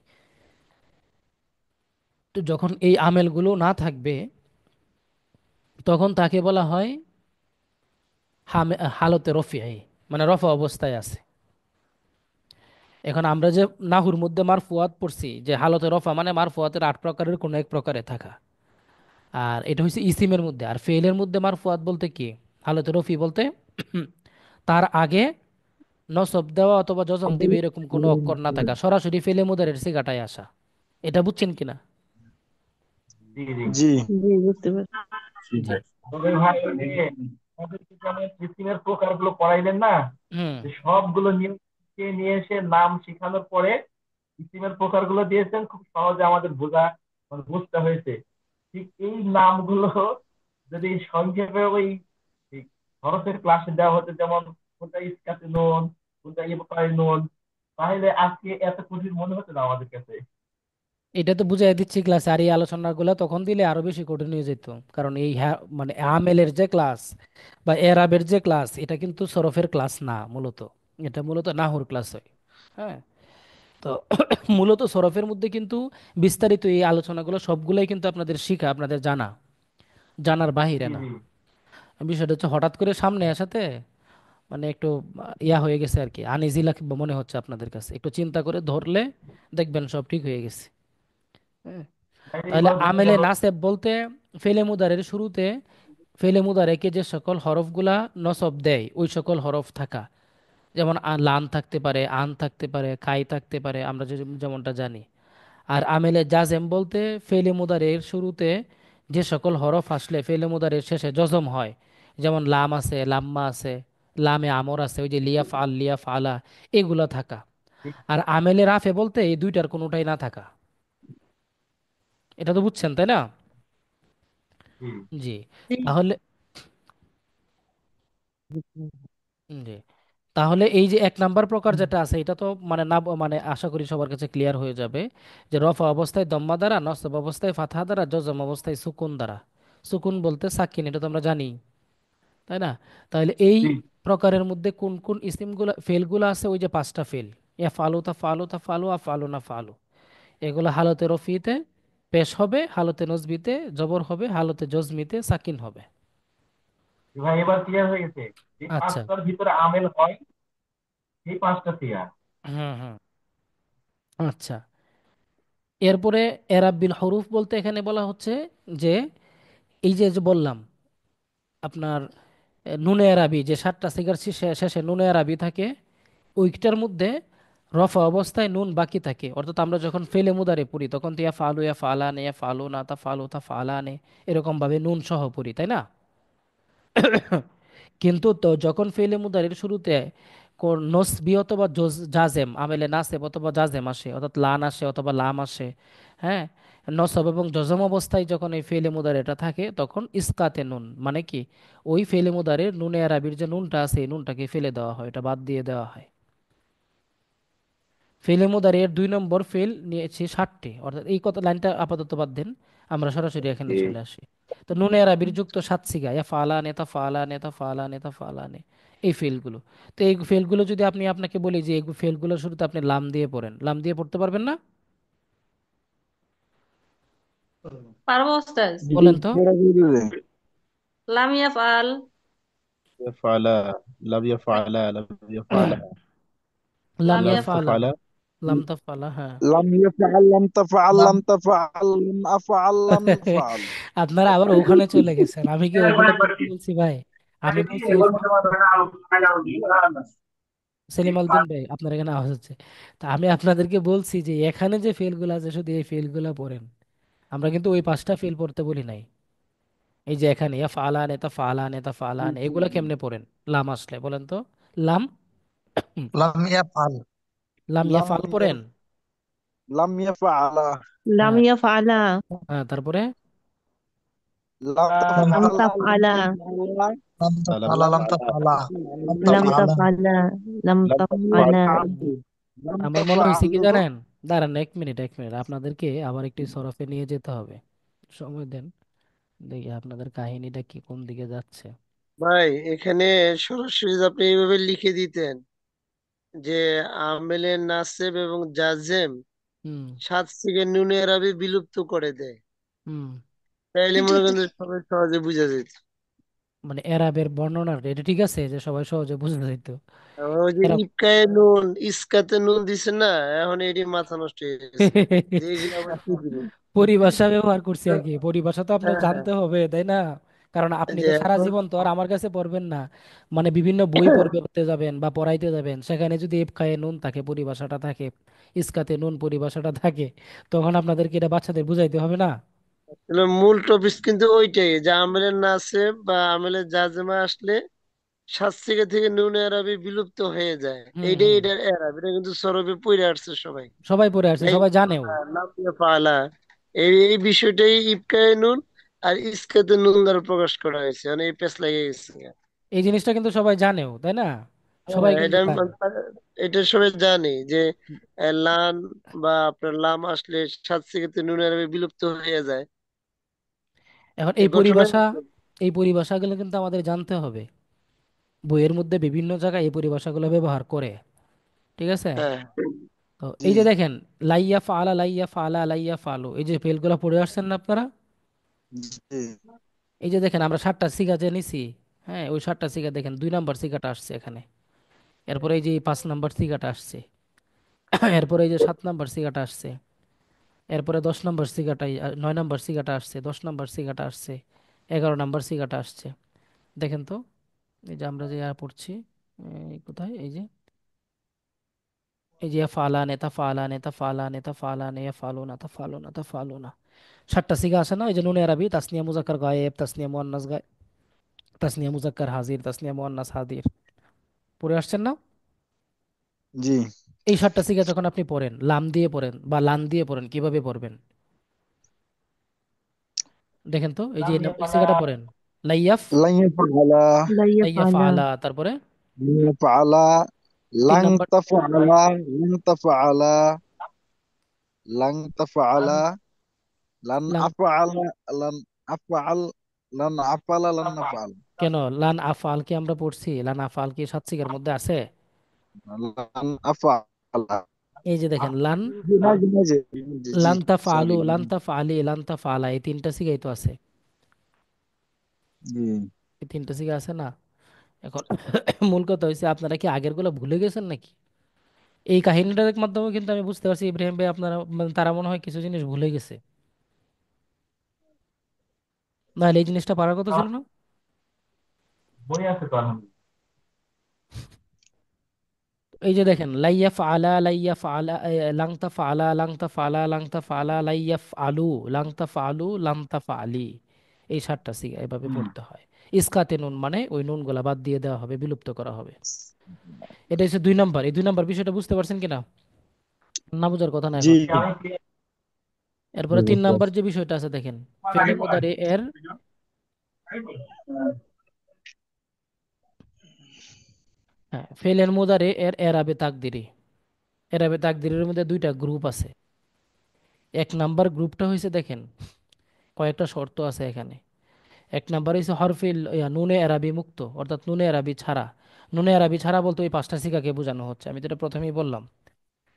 তো যখন এই আমেলগুলো না থাকবে তখন তাকে বলা হয় হালতে রফি, মানে রফা অবস্থায় আছে। এখন আমরা যে নাহুর মধ্যে মারফুয়াত পড়ছি, যে হালতে রফা মানে মারফুয়াতের 8 প্রকারের কোনো এক প্রকারে থাকা। আর এটা হচ্ছে ইসিমের মধ্যে। আর ফেলের মধ্যে মারফুয়াত বলতে কি, হালতে রফি বলতে তার আগে নসব দেওয়া অথবা জজম দিবে এরকম কোনো অক্ষর না থাকা, সরাসরি ফেলে মুদারের সিগাটায় আসা। এটা বুঝছেন কিনা? জি জি। জি। জি, বুঝতে পারছি। জি জি। ভাই। তবে ভাই ওই যে আমাদেরকে যেমন কিসিমের প্রকার গুলো পড়াইলেন না, হুম। যে সবগুলো নিয়ে নিয়ে এসে নাম শেখানোর পরে কিসিমের প্রকার গুলো দিয়েছেন, খুব সহজে আমাদের বোঝা মানে বুঝতে হয়েছে। ঠিক এই নামগুলো যদি সংক্ষেপে ওই এই হরফের ক্লাসে দেওয়া হতো, যেমন কোনটা ইসকাতে নুন, কোনটা ইবকায়ে নুন, তাহলে আজকে এত কঠিন মনে হতো না আমাদের কাছে। এটা তো বুঝাই দিচ্ছি ক্লাসে, আর এই আলোচনাগুলো তখন দিলে আরো বেশি কঠিন হয়ে যেত। কারণ এই মানে আমেলের যে ক্লাস বা এরাবের যে ক্লাস, এটা কিন্তু সরফের ক্লাস না মূলত, এটা মূলত নাহুর ক্লাস হয়। হ্যাঁ। তো মূলত সরফের মধ্যে কিন্তু বিস্তারিত এই আলোচনাগুলো সবগুলাই কিন্তু আপনাদের শিখা, আপনাদের জানা, জানার বাহিরে জি না। জি। বিষয়টা হচ্ছে হঠাৎ করে সামনে আসাতে মানে একটু ইয়া হয়ে গেছে আর কি, আনইজি মনে হচ্ছে আপনাদের কাছে। একটু চিন্তা করে ধরলে দেখবেন সব ঠিক হয়ে গেছে। হ্যাঁ। তাইলে তাহলে এবার বোঝা আমেলে গেল। নাসেব বলতে ফেলে মুদারের শুরুতে ফেলে মুদারেকে যে সকল হরফগুলা নসব দেয় ওই সকল হরফ থাকা, যেমন লান থাকতে পারে, আন থাকতে পারে, কাই থাকতে পারে, আমরা যেমনটা জানি। আর আমেলে জাজেম বলতে ফেলে মুদারের শুরুতে যে সকল হরফ আসলে ফেলে মুদারের শেষে জজম হয়, যেমন লাম আছে, লাম্মা আছে, লামে আমর আছে, ওই যে লিয়াফ আল লিয়াফ আলা, এগুলা থাকা। আর আমেলে রাফে বলতে এই দুইটার কোনোটাই না থাকা। এটা তো বুঝছেন, তাই না? জি। জি। তাহলে জি, তাহলে এই যে 1 নাম্বার প্রকার যেটা আছে এটা তো মানে না, মানে আশা করি সবার কাছে ক্লিয়ার হয়ে যাবে, যে রফা অবস্থায় দম্মা দ্বারা, নসব অবস্থায় ফাতহা দ্বারা, জজম অবস্থায় সুকুন দ্বারা। সুকুন বলতে সাকিন, এটা তো আমরা জানি, তাই না? তাহলে এই জি। প্রকারের মধ্যে কোন কোন ইসিমগুলো ফেলগুলো আছে? ওই যে 5টা ফেল, ইয়া ফালু তা ফালু তা ফালু আ ফালু না ফালু, এগুলো হালতে রফিতে পেশ হবে, হালতে নজবিতে জবর হবে, হালতে জজমিতে সাকিন হবে। ভাই এবার ক্লিয়ার হয়ে গেছে। যে আচ্ছা। পাঁচটার ভিতরে আমেল হয় এই পাঁচটা ক্লিয়ার। হুম হুম। আচ্ছা। এরপরে এরাব বিল হরুফ বলতে এখানে বলা হচ্ছে যে এই যে যে বললাম আপনার নুনে আরাবি, যে 7টা সিগার শেষে শেষে নুনে আরাবি থাকে, ওইটার মধ্যে রফা অবস্থায় নুন বাকি থাকে। অর্থাৎ আমরা যখন ফেলে মুদারে পড়ি তখন তো ইয়া ফালানে, ইয়া ফালু না, তা ফালু তা ফালানে, এরকম ভাবে নুন সহ পড়ি, তাই না? কিন্তু তো যখন ফেলে মুদারের শুরুতে নসবি অথবা জাজেম, আমেলে নাসেব অথবা জাজেম আসে, অর্থাৎ লান আসে অথবা লাম আসে, হ্যাঁ, নসব এবং জজম অবস্থায় যখন এই ফেলে মুদার এটা থাকে তখন ইসকাতে নুন, মানে কি ওই ফেলে মুদারের নুনে আরাবির যে নুনটা আছে এই নুনটাকে ফেলে দেওয়া হয়, এটা বাদ দিয়ে দেওয়া হয়। ফেলে মুদারি এর 2 নম্বর ফেল নিয়েছি 60টি, অর্থাৎ এই কথা লাইনটা আপাতত বাদ দেন, আমরা সরাসরি এখানে জি। চলে আসি। তো নুনে আরবির যুক্ত 7 সিগা, ইয়া ফালা নেতা ফালা নেতা ফালা নেতা ফালা নে, এই ফেলগুলো। তো এই ফেলগুলো যদি আপনি আপনাকে বলি যে এই ফেলগুলো শুরুতে আপনি লাম দিয়ে পড়েন, লাম দিয়ে পড়তে পারবেন না? পারবো ওস্তাদ। জি, বলেন তো। পড়া যাবে। লাম ইয়াফআল। يفعل، لم يفعل، لم يفعل، লাম লাম لم ইয়াফআল। ইয়াফআলা, تفعل، লাম তাফআলা, হ্যাঁ। لم يفعل، لم تفعل، لم تفعل، لم أفعل، لم أفعل. আপনারা আবার ওখানে চলে গেছেন, আমি কি ওগুলো পড়তে বলছি ভাই? আমি বলছি সেলিম আলদিন ভাই, আপনার এখানে আওয়াজ হচ্ছে। তা আমি আপনাদেরকে বলছি যে এখানে যে ফেলগুলো আছে শুধু এই ফেলগুলো পড়েন, আমরা কিন্তু ওই 5টা ফেল পড়তে বলি নাই। এই যে এখানে ইয়া ফালান এটা ফালান এটা ফালান, এগুলা কেমনে পড়েন লাম আসলে বলেন তো? লাম لم يفعل. লাম ইয়া لم ফাল يف... পড়েন। لم يفعل، لم হ্যাঁ, يفعل. হ্যাঁ, তারপরে لم لم لم تفعل، لم تفعل. تفعل، لم لم تفعل. لم يفعل، تفعل. لم لم تفعل. تفعل. لم لم تفعل. تفعل، لم আমার মনে হয়েছে কি تفعل. জানেন, দাঁড়ান 1 মিনিট 1 মিনিট, আপনাদেরকে আবার একটু সরফে নিয়ে যেতে হবে, সময় দেন, দেখি আপনাদের কাহিনীটা কি কোন দিকে যাচ্ছে। ভাই এখানে সরাসরি যদি আপনি এইভাবে লিখে দিতেন যে আমেলের নাসেব এবং জাজেম হুম। 7 থেকে নুনে আরবি বিলুপ্ত করে দেয়, হুম। তাইলে মনে করেন যে সবাই সহজে বুঝা যেত। মানে এরাবের বর্ণনা এটা ঠিক আছে যে সবাই সহজে বুঝতে যেত। আর ওই যে এরা ইপকায়ে নুন ইসকাতে নুন দিছে না, এখন এটি মাথা নষ্ট হয়ে গেছে যে এগুলো আবার কি জিনিস। পরিভাষা ব্যবহার করছি আর কি, পরিভাষা তো আপনার হ্যাঁ হ্যাঁ, জানতে হবে তাই না? কারণ আপনি যে তো সারা এখন জীবন তো আর আমার কাছে পড়বেন না, মানে বিভিন্ন বই পড়তে যাবেন বা পড়াইতে যাবেন, সেখানে যদি এফ খায়ে নুন থাকে পরিভাষাটা থাকে, ইসকাতে নুন পরিভাষাটা থাকে, তখন আপনাদেরকে এটা বাচ্চাদের বুঝাইতে হবে না? আসলে মূল টপিক কিন্তু ওইটাই যে আমেলের নাসেব বা আমেলের জাজেমা আসলে 7 থেকে নুনে আরবি বিলুপ্ত হয়ে যায়, হুম, এইটাই হুম। এটার এরাব, এটা কিন্তু সরবে পড়ে আসছে সবাই। সবাই পড়ে আসছে, লাইয়া সবাই জানেও। ফালা, লামিয়া ফালা, এই এই বিষয়টাই ইবকায়ে নুন আর ইসকাতে নুন দ্বারা প্রকাশ করা হয়েছে, মানে এই পেছ লেগে গেছে। এই জিনিসটা কিন্তু সবাই জানেও তাই না? সবাই হ্যাঁ কিন্তু এটা জানে। এটা সবাই জানে যে লান বা আপনার লাম আসলে 7 থেকে নুন আরবি বিলুপ্ত হয়ে যায়। এখন এই এই ঘটনা পরিভাষা, এই পরিভাষাগুলো কিন্তু আমাদের জানতে হবে, বইয়ের মধ্যে বিভিন্ন জায়গায় এই পরিভাষাগুলো ব্যবহার করে, ঠিক আছে? হ্যাঁ তো জি এই যে দেখেন লাইয়া ফালা লাইয়া ফালা লাইয়া ফালো, এই যে ফেলগুলো পড়ে আসছেন না আপনারা? জি এই যে দেখেন আমরা 7টা সিগা যে নিছি, হ্যাঁ ওই 7টা সিগা দেখেন 2 নম্বর সিগাটা আসছে এখানে, এরপরে এই যে 5 নম্বর সিগাটা আসছে, এরপরে এই যে 7 নম্বর সিগাটা আসছে, এরপরে 10 নম্বর সিগাটাই 9 নম্বর সিগাটা আসছে, 10 নম্বর সিগাটা আসছে, 11 নম্বর সিগাটা আসছে। দেখেন তো, এই যে আমরা যে পড়ছি, এই কোথায়, এই যে এই যে ফালা নেতা ফালা নেতা ফালা নেতা ফালা নে ফালো না তা ফালো না তা ফালো না, 7টা সিগা আসে না? এই যে নুনে আরবি তাসনিয়া মুজাক্কার গায়েব, তাসনিয়া মুয়ান্নাস গায়েব, তাসনিয়া মুজাক্কার হাজির, তাসনিয়া মুয়ান্নাস হাজির, পড়ে আসছেন না? জি। এই 7টা সিগা যখন আপনি পড়েন, লাম দিয়ে পড়েন বা লান দিয়ে পড়েন, কিভাবে পড়বেন দেখেন তো, এই যে লামিয়া এই ফালা, সিগাটা পড়েন, লাইয়াফ, لن يفعل، لا লাইয়া يفعل. ফালা, তারপরে لن يفعل، তিন لن নম্বর تفعل، لن تفعل، لن تفعل، لن লান, أفعل، لن أفعل، لن أفعل، لن نفعل، কেন লান আফআল কি আমরা পড়ছি? লান আফআল কি 7 সিগার মধ্যে আছে? لن أفعل. এই যে দেখেন লান, نجي نجي نجي জি লান তাফআলু, সরি। লান তাফআলি, লান তাফআলা, এই 3টা সিগাই তো আছে, জি। এই 3টা সিগা আছে না? এখন মূল কথা হয়েছে আপনারা কি আগের গুলো ভুলে গেছেন নাকি? এই কাহিনীটার মাধ্যমে কিন্তু আমি বুঝতে পারছি ইব্রাহিম ভাই আপনারা মানে তারা মনে হয় কিছু জিনিস ভুলে গেছে, নাহলে এই জিনিসটা পারার কথা ছিল না। বই আছে তো আলহামদুলিল্লাহ। এই যে দেখেন লাইয়া ফালা লাইয়া ফালা, লাংতা ফালা লাংতা ফালা লাংতা ফালা লাইয়া আলু, লাংতা ফালু লাংতা ফালি, এই 7টা সিগা এভাবে হুম। পড়তে হয়। ইসকাতে নুন মানে ওই নুন গুলা বাদ দিয়ে দেওয়া হবে, বিলুপ্ত করা হবে। এটা হচ্ছে 2 নম্বর, এই 2 নম্বর বিষয়টা বুঝতে পারছেন কিনা? না বুঝার কথা না জি এখন। আমি এরপরে 3 নম্বর যে বিষয়টা আছে দেখেন, ফেলে মুদারে এর, হ্যাঁ ফেলের মুদারে এর এরাবে তাকদিরি, এরাবে তাকদিরের মধ্যে দুইটা গ্রুপ আছে। এক নাম্বার গ্রুপটা হয়েছে, দেখেন কয়েকটা শর্ত আছে এখানে। এক নাম্বার হচ্ছে হরফিল নুনে এরাবি মুক্ত, অর্থাৎ নুনে এরাবি ছাড়া। নুনে এরাবি ছাড়া বলতে ওই পাঁচটা শিখাকে বোঝানো হচ্ছে, আমি তো এটা প্রথমেই বললাম।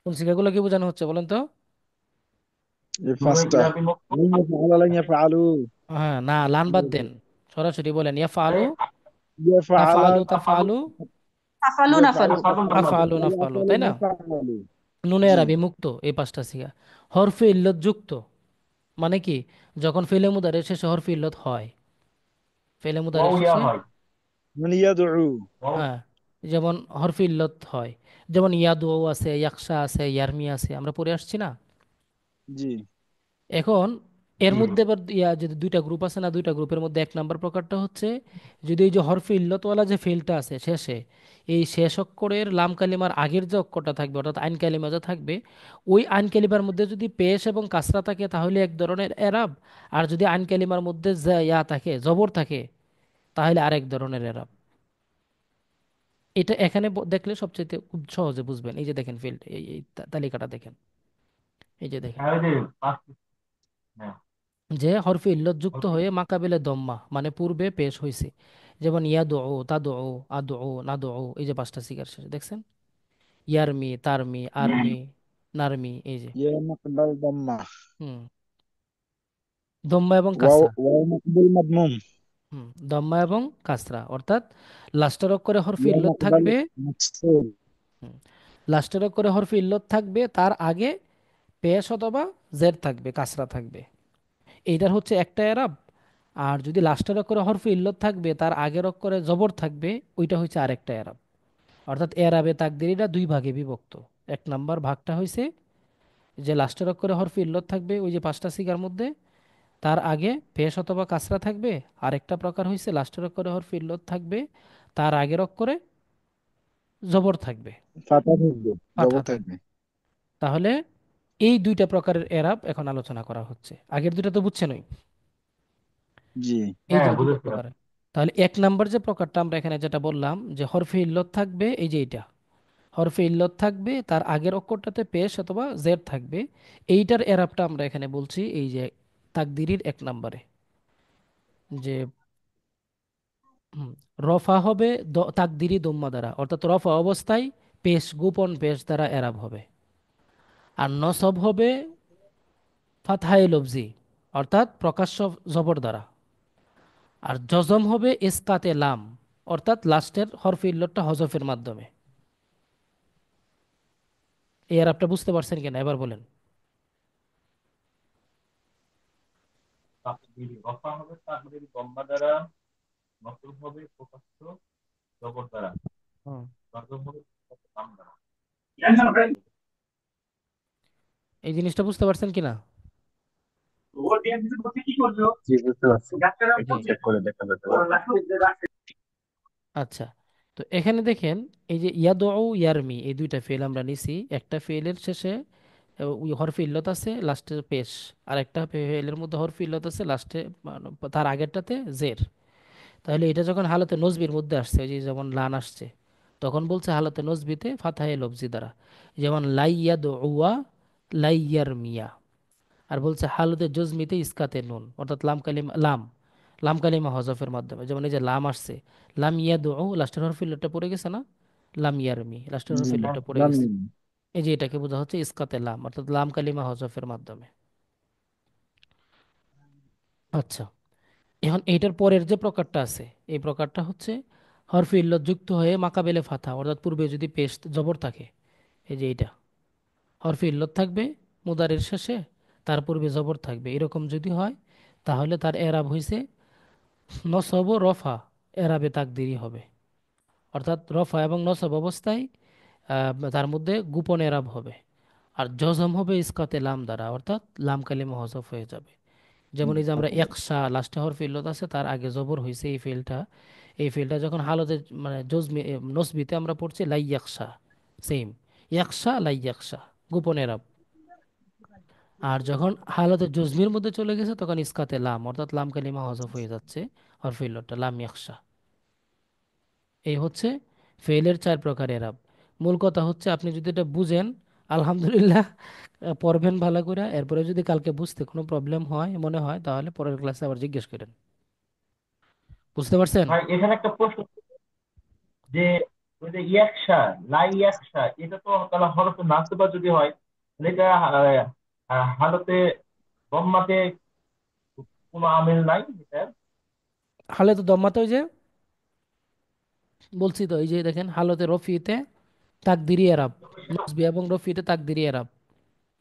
কোন শিখাগুলো কি বোঝানো হচ্ছে বলেন তো? এই নুনে পাঁচটা। ইরাবি মুক্ত। লাম ইয়াফআলা, লাম ইয়াফআলু। হ্যাঁ, না লান বাদ দেন, সরাসরি বলেন ইয়া ফালু, ইয়াফআলা, তাফালু আফালু তাফালু, নাফালু ইয়াফআলু নাফালু। আফালু নাফালু। নাফালু নাফালু, ইয়াফআলু, তাই না? নাফআলু। নুনে জি আরবি মুক্ত এই পাঁচটা সিগা। হরফে ইল্লত যুক্ত মানে কি, যখন ফেলে মুদারে শেষে হরফে ইল্লত হয়, ফেলে মুদারে ওয়াও ইয়া শেষে। হয়। মানে ইয়াদউ। ওয়াও। হ্যাঁ, যেমন হরফে ইল্লত হয়, যেমন ইয়াদু আছে, ইয়াকশা আছে, ইয়ারমি আছে, আমরা পড়ে আসছি না? জি এখন এর জি মধ্যে আবার যদি দুইটা গ্রুপ আছে না, দুইটা গ্রুপের মধ্যে এক নাম্বার প্রকারটা হচ্ছে যদি এই যে হরফে ইল্লতওয়ালা যে ফেলটা আছে শেষে, এই শেষ অক্ষরের লাম কালিমার আগের যে অক্ষরটা থাকবে অর্থাৎ আইন কালিমা যে থাকবে, ওই আইন কালিমার মধ্যে যদি পেশ এবং কাসরা থাকে তাহলে এক ধরনের এরাব। আর যদি আইন কালিমার মধ্যে ইয়া থাকে, জবর থাকে, তাহলে আরেক ধরনের এরাব। এটা এখানে দেখলে সবচেয়ে খুব সহজে বুঝবেন। এই যে দেখেন ফিল্ড, এই তালিকাটা দেখেন, এই যে দেখেন হ্যাঁ, ওই যে পাঁচটি। হ্যাঁ। যে হরফে ইল্লত যুক্ত হরফে। হয়ে মাকাবেলে দম্মা মানে পূর্বে পেশ হয়েছে। যেমন ইয়াদু, তাদু, আদু, নাদু, এই যে পাঁচটা সিগার শেষে দেখছেন, ইয়ারমি, তারমি, আরমি, নারমি, এই যে। ইয়া মাকদাল দাম্মা। হুম, দম্মা এবং ওয়াও কাসরা। ওয়াও মাকদুল মাদমুম। হুম, দম্মা এবং কাসরা, অর্থাৎ লাস্টের অক্ষরে হরফে ইয়া ইল্লত মাকদাল থাকবে। মাকসুর। হুম, লাস্টের অক্ষরে হরফে ইল্লত থাকবে, তার আগে পেশ অথবা জের থাকবে, কাসরা থাকবে। এইটার হচ্ছে একটা এরাব। আর যদি লাস্টের অক্ষরে হরফে ইল্লত থাকবে, তার আগের অক্ষরে জবর থাকবে, ওইটা হচ্ছে আরেকটা এরাব। অর্থাৎ এরাবে তাকদিরিটা দুই ভাগে বিভক্ত। এক নাম্বার ভাগটা হয়েছে যে লাস্টের অক্ষরে হরফে ইল্লত থাকবে ওই যে পাঁচটা সিগার মধ্যে, তার আগে পেশ অথবা কাসরা থাকবে। আরেকটা প্রকার হয়েছে লাস্টের অক্ষরে হরফে ইল্লত থাকবে, তার আগের অক্ষরে জবর থাকবে, ফাতা থাকবে, পাঠা জবর থাকবে। থাকবে। তাহলে এই দুইটা প্রকারের এরাব এখন আলোচনা করা হচ্ছে। আগের দুইটা তো বুঝছেনই, জি এই হ্যাঁ, যে দুইটা বুঝেছি। প্রকার। তাহলে এক নাম্বার যে প্রকারটা আমরা এখানে যেটা বললাম যে হরফে ইল্লত থাকবে, এই যে এটা হরফে ইল্লত থাকবে, তার আগের অক্ষরটাতে পেশ অথবা জেড থাকবে, এইটার এরাবটা আমরা এখানে বলছি এই যে তাকদিরির এক নাম্বারে, যে হুম, রফা হবে তাকদিরি দম্মা দ্বারা, অর্থাৎ রফা অবস্থায় পেশ, গোপন পেশ দ্বারা এরাব হবে। আর নসব হবে ফাতহায়ে লফজি, অর্থাৎ প্রকাশ্য জবর দ্বারা। আর জজম হবে ইসকাতে লাম, অর্থাৎ লাস্টের হরফে ইল্লতটা হজফের মাধ্যমে। এই এরাবটা বুঝতে পারছেন কিনা এবার বলেন? তাকদীর রফা হবে তাকদীর দম্মা দ্বারা, নসব হবে প্রকাশ্য জবর দ্বারা, হুম, নজম হবে প্রকাশ্য নাম দ্বারা। এই জিনিসটা বুঝতে পারছেন কিনা? জি বুঝতে পারছি, জি, একটু চেক করে দেখা যেতে পারে। আচ্ছা। তো এখানে দেখেন এই যে ইয়াদউ, ইয়ারমি, এই দুইটা ফেল আমরা নিছি। একটা ফেলের শেষে ওই হরফে ইল্লত আছে, লাস্টে পেশ। আর একটা ফেলের মধ্যে হরফে ইল্লত আছে, লাস্টে তার আগেরটাতে জের। তাহলে এটা যখন হালতে নজবির মধ্যে আসছে, ওই যে যেমন লান আসছে, তখন বলছে হালতে নজবিতে ফাথায়ে লফজি দ্বারা, যেমন লাইয়াদউয়া, লাইয়ারমিয়া। আর বলছে হালতে জজমিতে ইসকাতে নুন, অর্থাৎ লাম কালিমা, লাম কালিমা হজফের মাধ্যমে, যেমন এই যে লাম আসছে, লাম ইয়াদউ, লাস্টের হরফ ইল্লতটা পড়ে গেছে না, লাম ইয়ারমি, লাস্টের জি হরফ ইল্লতটা পড়ে লাম গেছে। মিম। এই যে এটাকে বোঝা হচ্ছে ইসকাতে লাম, অর্থাৎ লাম কালিমা হজফের মাধ্যমে। আচ্ছা, এখন এইটার পরের যে প্রকারটা আছে, এই প্রকারটা হচ্ছে হরফে ইল্লত যুক্ত হয়ে মাকাবেলে ফাথা, অর্থাৎ পূর্বে যদি পেশ জবর থাকে, এই যে এইটা হরফে ইল্লত থাকবে মুদারের শেষে, তার পূর্বে জবর থাকবে, এরকম যদি হয় তাহলে তার এরাব হইছে নসব ও রফা, এরাবে তাকদিরি হবে। অর্থাৎ রফা এবং নসব অবস্থায় তার মধ্যে গোপন এরাব হবে। আর জজম হবে ইসকাতে লাম দ্বারা, অর্থাৎ লাম কালিমা হজফ হয়ে যাবে। যেমন এই যে আমরা একশা, লাস্টে হরফে ইল্লত আছে, তার আগে জবর হয়েছে, এই ফিলটা যখন হালতে মানে জজমি নসবিতে আমরা পড়ছি লাই ইয়াকশা, সেম ইয়াকশা লাই ইয়াকশা, গোপন এরাব। আর যখন হালতে জজমির মধ্যে চলে গেছে তখন ইসকাতে লাম, অর্থাৎ লাম কালিমা হজফ হয়ে যাচ্ছে, হরফে ইল্লতটা লাম ইয়াকশা। এই হচ্ছে ফেলের চার প্রকার এরাব। মূল কথা হচ্ছে আপনি যদি এটা বুঝেন, আলহামদুলিল্লাহ। পড়বেন ভালো করে, এরপরে যদি কালকে বুঝতে কোনো প্রবলেম হয় মনে হয় তাহলে পরের ক্লাসে আবার জিজ্ঞেস করেন। বুঝতে পারছেন? ভাই এখানে একটা প্রশ্ন, যে ওই যে ইয়াকশা, লাই ইয়াকশা, এটা তো তাহলে হরফে নাসবা যদি হয়, তাহলে এটা হালতে দম্মাতে কোনো আমেল নাই এটা। হালতে দম্মাতে ওই যে বলছি তো, এই যে দেখেন হালতে রফিতে তাকদিরি এরাব, নসবি এবং রফিতে তাকদিরি এরাব,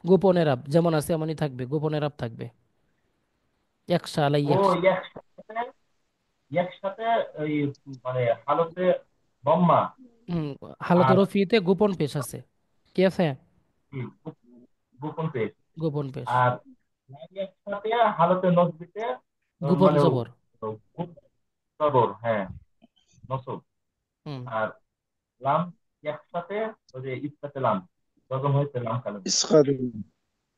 গোপন এরাব যেমন আছে এমনই থাকবে, গোপন এরাব থাকবে। একশা আলাই ও একশা। ইয়াকশাতে, ইয়াকশাতে ওই মানে হালতে দম্মা, হুম, হালতে আর রফিতে গোপন পেশ আছে, কি আছে? কি, গোপন পেশ। গোপন পেশ, আর লাই ইয়াকশাতে হালতে নসবিতে গোপন মানে জবর। জবর, হ্যাঁ, নসব। হুম আর লাম একসাথে, ওই যে ইসকাতে লাম, যখন হয়েছে লাম কালাম। ইসকাত।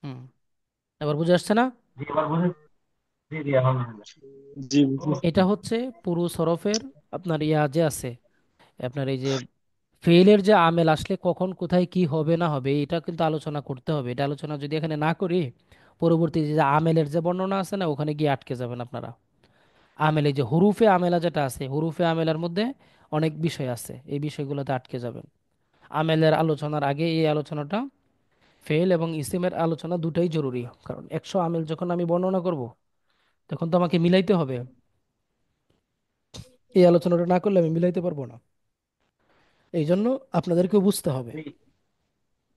হুম। এবার বুঝে আসছে না? জি এবার বুঝে, জি জি আলহামদুলিল্লাহ। জি তো এটা হচ্ছে পুরো সরফের আপনার ইয়া যে আছে, আপনার এই যে ফেইলের যে আমেল আসলে কখন কোথায় কি হবে না হবে এটা কিন্তু আলোচনা করতে হবে। এটা আলোচনা যদি এখানে না করি, পরবর্তী যে আমেলের যে বর্ণনা আছে না ওখানে গিয়ে আটকে যাবেন আপনারা। আমেল, এই যে হুরুফে আমেলা যেটা আছে, হুরুফে আমেলার মধ্যে অনেক বিষয় আছে, এই বিষয়গুলোতে আটকে যাবেন। আমেলের আলোচনার আগে এই আলোচনাটা, ফেল এবং ইসিমের আলোচনা দুটাই জরুরি, কারণ 100 আমেল যখন আমি বর্ণনা করব তখন তো আমাকে মিলাইতে হবে। এই আলোচনাটা না করলে আমি মিলাইতে পারবো না। এই জন্য আপনাদেরকেও বুঝতে হবে। এই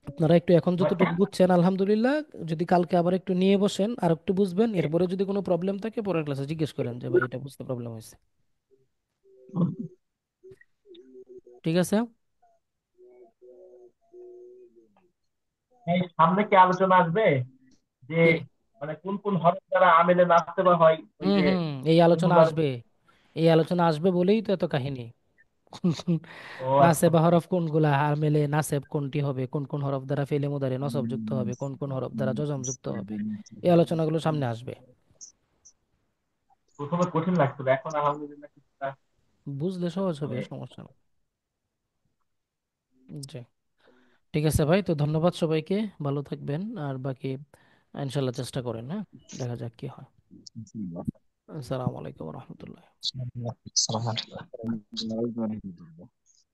আপনারা একটু এখন মানে যতটুকু বুঝছেন আলহামদুলিল্লাহ, যদি কালকে আবার একটু নিয়ে বসেন আর একটু বুঝবেন, এরপরে যদি কোনো প্রবলেম থাকে পরের ক্লাসে জিজ্ঞেস করেন যে ভাই এটা বুঝতে প্রবলেম হয়েছে। ঠিক আছে? এই সামনে কি আলোচনা আসবে, যে কি? মানে কোন কোন হরফ দ্বারা আমেলে নাচতে বা হয়, ওই হুম যে হুম, এই ফেল আলোচনা মুদারে। আসবে। এই আলোচনা আসবে বলেই তো এত কাহিনী। কোন কোন ও আচ্ছা। নাসেব বা হরফ কোনগুলা, আর মেলে নাসেব কোনটি হবে, কোন কোন হরফ দ্বারা ফেলে মুদারে নসব যুক্ত হবে, কোন কোন হরফ দ্বারা জজম যুক্ত হবে, এই আলোচনাগুলো সামনে আসবে। প্রথমে কঠিন লাগছিল, এখন আলহামদুলিল্লাহ কিছুটা বুঝলে সহজ হবে, মানে। সমস্যা না। জি, ঠিক আছে ভাই, তো ধন্যবাদ সবাইকে, ভালো থাকবেন। আর বাকি ইনশাল্লাহ চেষ্টা করেন, হ্যাঁ, দেখা যাক কি হয়। আসসালামু আলাইকুম রহমতুল্লাহ। আসসালামু আলাইকুম।